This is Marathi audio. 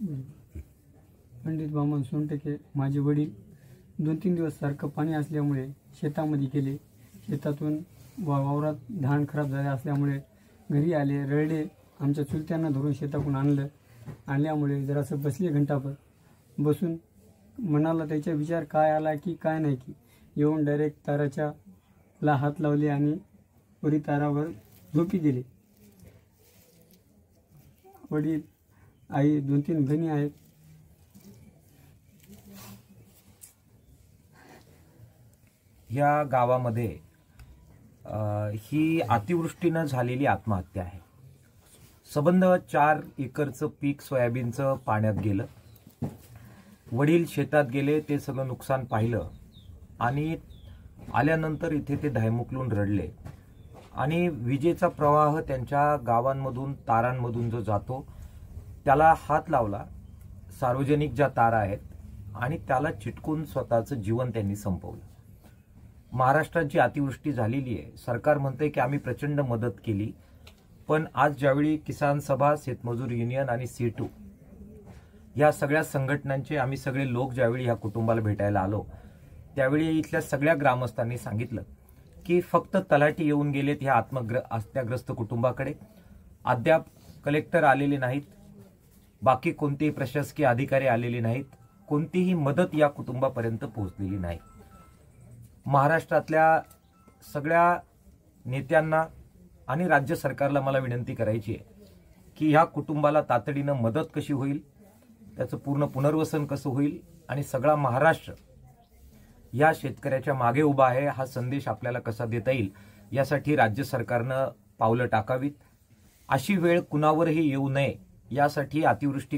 पंडित वामन सोनटके माझे वडील 2-3 दिवस सारखं पाणी असल्यामुळे शेतामध्ये गेले. शेतातून वावरात धान खराब झाले असल्यामुळे घरी आले, रडले. आमच्या चुलत्यांना धरून शेतातून आणल्यामुळे जरासं बसले घंटाभर. बसून मनाला त्याचा विचार काय आला की काय नाही की येऊन डायरेक्ट ताराच्या ला हात लावले आणि वरी तारावर झोपी गेले. वडील, आई, 2-3 बहिणी आहेत. या गावामध्ये ही अतिवृष्टीनं झालेली आत्महत्या आहे. सबंध 4 एकरचं पीक सोयाबीनचं पाण्यात गेलं. वडील शेतात गेले, ते सगळं नुकसान पाहिलं आणि आल्यानंतर इथे ते धायमुकलून रडले. आणि विजेचा प्रवाह त्यांच्या गावांमधून तारांमधून जो जातो त्याला हात लावला, सार्वजनिक ज्या तारा आहेत, आणि त्याला चिटकून स्वतःचं जीवन त्यांनी संपवलं. महाराष्ट्रात जी अतिवृष्टी झालेली आहे, सरकार म्हणते की आम्ही प्रचंड मदत केली, पण आज ज्यावेळी किसान सभा, शेतमजूर युनियन आणि C2 या सगळ्या संघटनांचे आम्ही सगळे लोक ज्यावेळी ह्या कुटुंबाला भेटायला आलो, त्यावेळी इथल्या सगळ्या ग्रामस्थांनी सांगितलं की फक्त तलाठी येऊन गेलेत ह्या आत्महत्याग्रस्त कुटुंबाकडे. अद्याप कलेक्टर आलेले नाहीत, बाकी कोणतेही प्रशासकीय अधिकारी आलेले नाहीत, कोणतीही मदत या कुटुंबापर्यंत पोहोचलेली नाही. महाराष्ट्रातल्या सगळ्या नेत्यांना आणि राज्य सरकारला मला विनंती करायची आहे की ह्या कुटुंबाला तातडीनं मदत कशी होईल, त्याचं पूर्ण पुनर्वसन कसं होईल आणि सगळा महाराष्ट्र या शेतकऱ्याच्या मागे उभा आहे हा संदेश आपल्याला कसा देता येईल, यासाठी राज्य सरकारनं पावलं टाकावीत. अशी वेळ कुणावरही येऊ नये यासाठी अतिवृष्टी